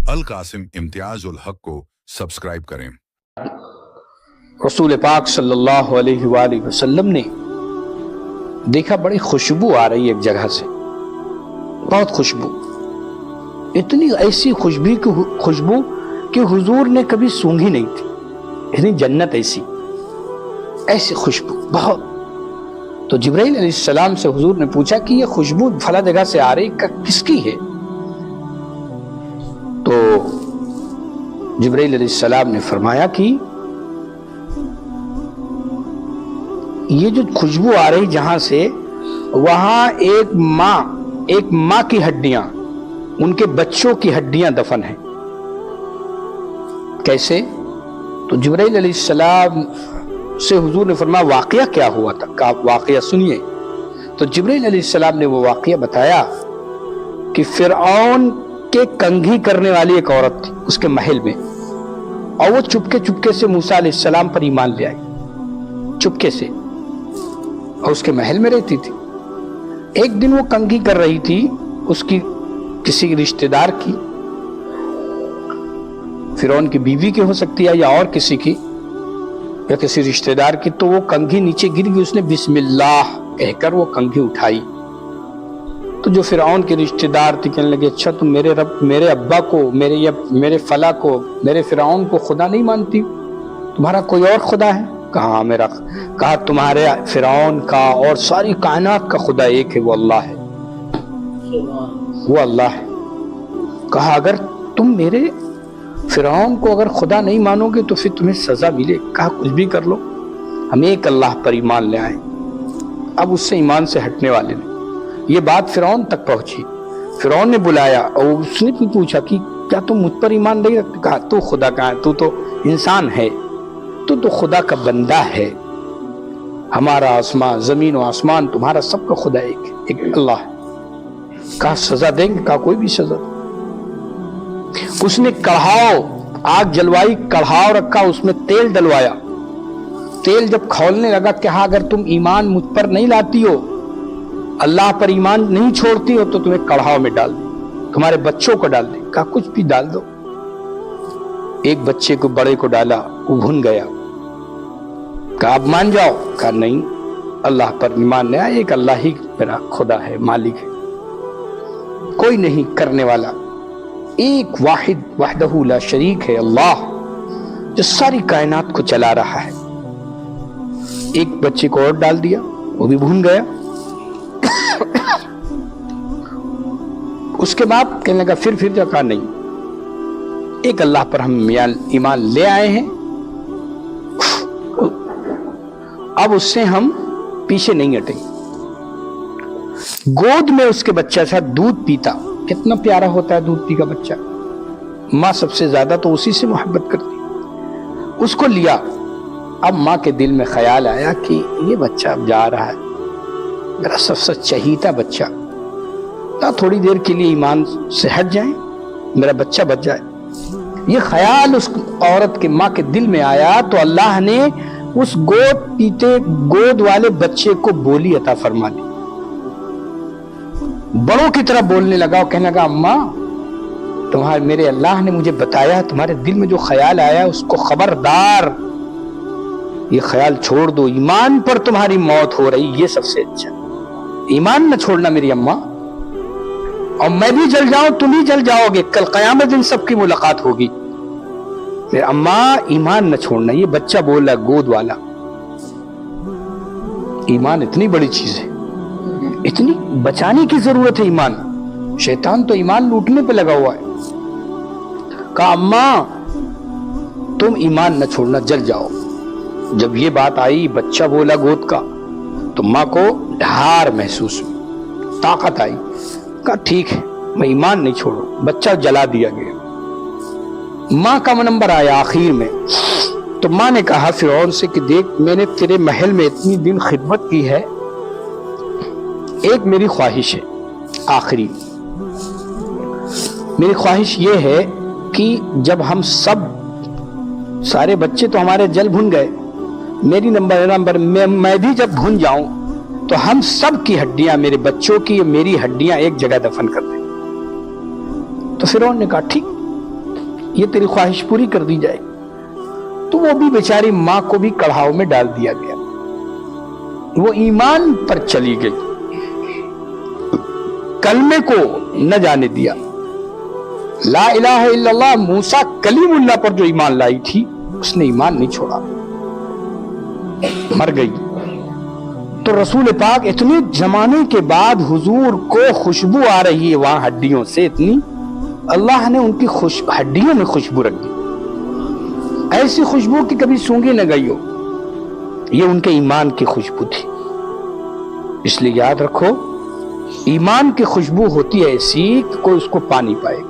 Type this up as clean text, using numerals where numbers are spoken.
القاسم امتیاز الحق کو سبسکرائب کریں۔ رسول پاک صلی اللہ علیہ وآلہ وسلم نے دیکھا بڑی خوشبو آ رہی ایک جگہ سے، بہت خوشبو، اتنی ایسی خوشبو کہ حضور نے کبھی سونگھی نہیں تھی، اتنی جنت ایسی خوشبو بہت۔ تو جبرائیل علیہ السلام سے حضور نے پوچھا کہ یہ خوشبو فلاں جگہ سے آ رہی کس کی ہے؟ تو جبرائیل علیہ السلام نے فرمایا کہ یہ جو خوشبو آ رہی جہاں سے، وہاں ایک ماں کی ہڈیاں، ان کے بچوں کی ہڈیاں دفن ہیں۔ کیسے؟ تو جبرائیل علیہ السلام سے حضور نے فرمایا واقعہ کیا ہوا تھا، کہ آپ واقعہ سنیے۔ تو جبرائیل علیہ السلام نے وہ واقعہ بتایا کہ فرعون کے کنگھی کرنے والی ایک عورت تھی اس کے محل میں، اور وہ چپکے سے موسیٰ علیہ السلام پر ایمان لے آئی، چپکے سے، اور اس کے محل میں رہتی تھی۔ ایک دن وہ کنگھی کر رہی تھی اس کی کسی رشتہ دار کی، فرعون کی بیوی کی ہو سکتی ہے یا اور کسی کی، یا کسی رشتہ دار کی۔ تو وہ کنگھی نیچے گر گئی، اس نے بسم اللہ کہہ کر وہ کنگھی اٹھائی۔ تو جو فرعون کے رشتہ دار تھے کہنے لگے اچھا تم میرے رب، میرے ابا کو، میرے فلا کو، میرے فرعون کو خدا نہیں مانتی، تمہارا کوئی اور خدا ہے؟ کہا میرا، کہا تمہارے فرعون کا اور ساری کائنات کا خدا ایک ہے، وہ اللہ ہے، وہ اللہ ہے۔ کہا اگر تم میرے فرعون کو اگر خدا نہیں مانو گے تو پھر تمہیں سزا ملے۔ کہا کچھ بھی کر لو، ہم ایک اللہ پر ایمان لے آئیں۔ اب اس سے ایمان سے ہٹنے والے نے یہ بات فرعون تک پہنچی، فرعون نے بلایا اور اس نے بھی پوچھا کہ کیا تم مجھ پر ایمان نہیں رکھتے؟ کہا تو خدا کہاں ہے، تو انسان ہے، تو خدا کا بندہ ہے، ہمارا آسمان، زمین و آسمان تمہارا سب کا خدا ایک اللہ ہے۔ کہا سزا دیں گے؟ کہا کوئی بھی سزا۔ اس نے کڑھاؤ، آگ جلوائی، کڑھاؤ رکھا، اس میں تیل ڈلوایا، تیل جب کھولنے لگا، کہا اگر تم ایمان مجھ پر نہیں لاتی ہو، اللہ پر ایمان نہیں چھوڑتی ہو، تو تمہیں کڑھاؤ میں ڈال دیں، تمہارے بچوں کو ڈال دیں۔ کہا کچھ بھی ڈال دو۔ ایک بچے کو، بڑے کو ڈالا، وہ بھن گیا۔ کہا اب مان جاؤ؟ کہا نہیں، اللہ پر ایمان نہیں آیا، ایک اللہ ہی میرا خدا ہے، مالک ہے، کوئی نہیں کرنے والا، ایک واحد وحدہ لا شریک ہے، اللہ جو ساری کائنات کو چلا رہا ہے۔ ایک بچے کو اور ڈال دیا، وہ بھی بھن گیا۔ اس کے بعد کہنے لگا پھر جو، کہا نہیں، ایک اللہ پر ہم ایمان لے آئے ہیں، اب اس سے ہم پیچھے نہیں ہٹیں۔ گود میں اس کے بچہ تھا، دودھ پیتا، کتنا پیارا ہوتا ہے دودھ پی کا بچہ، ماں سب سے زیادہ تو اسی سے محبت کرتی، اس کو لیا۔ اب ماں کے دل میں خیال آیا کہ یہ بچہ اب جا رہا ہے، میرا سب سے چہیتا بچہ، نہ تھوڑی دیر کے لیے ایمان سے ہٹ جائیں، میرا بچہ بچ جائے۔ یہ خیال اس عورت کے ماں کے دل میں آیا تو اللہ نے اس گود والے بچے کو بولی عطا فرما دی، بڑوں کی طرح بولنے لگا اور کہنے لگا اماں میرے اللہ نے مجھے بتایا تمہارے دل میں جو خیال آیا اس کو خبردار، یہ خیال چھوڑ دو، ایمان پر تمہاری موت ہو رہی، یہ سب سے اچھا، ایمان نہ چھوڑنا میری اماں، اور میں بھی جل جاؤں تم ہی جل جاؤ گے، کل قیامت دن سب کی ملاقات ہوگی، پھر اماں ایمان نہ چھوڑنا۔ یہ بچہ بول رہا گود والا، ایمان اتنی بڑی چیز ہے، اتنی بچانے کی ضرورت ہے ایمان، شیطان تو ایمان لوٹنے پہ لگا ہوا ہے۔ کہا اماں تم ایمان نہ چھوڑنا، جل جاؤ۔ جب یہ بات آئی، بچہ بولا گود کا، تو ماں کو ڈھار محسوس ہوئی، طاقت آئی، کہا ٹھیک ہے میں ایمان نہیں چھوڑوں، بچہ جلا دیا گیا۔ ماں کا نمبر آیا آخر میں، تو ماں نے کہا فرعون سے کہ دیکھ میں نے تیرے محل میں اتنی دن خدمت کی ہے، ایک میری خواہش ہے، آخری میری خواہش یہ ہے کہ جب ہم سارے بچے تو ہمارے جل بھن گئے، میری نمبر میں بھی جب بھن جاؤں تو ہم سب کی ہڈیاں، میرے بچوں کی میری ہڈیاں ایک جگہ دفن کر دیں۔ تو فرعون نے کہا ٹھیک، یہ تیری خواہش پوری کر دی جائے. تو وہ بھی بیچاری ماں کو بھی کڑھاؤ میں ڈال دیا گیا. وہ ایمان پر چلی گئی, کلمے کو نہ جانے دیا. لا الہ الا اللہ موسیٰ کلیم اللہ پر جو ایمان لائی تھی اس نے ایمان نہیں چھوڑا, مر گئی. تو رسول پاک اتنے زمانے کے بعد حضور کو خوشبو آ رہی ہے وہاں ہڈیوں سے اتنی, اللہ نے ان کی ہڈیوں میں خوشبو رکھ دی, ایسی خوشبو کہ کبھی سونگی نہ گئی ہو. یہ ان کے ایمان کی خوشبو تھی. اس لیے یاد رکھو, ایمان کی خوشبو ہوتی ہے ایسی کہ کوئی اس کو پا نہیں پائے.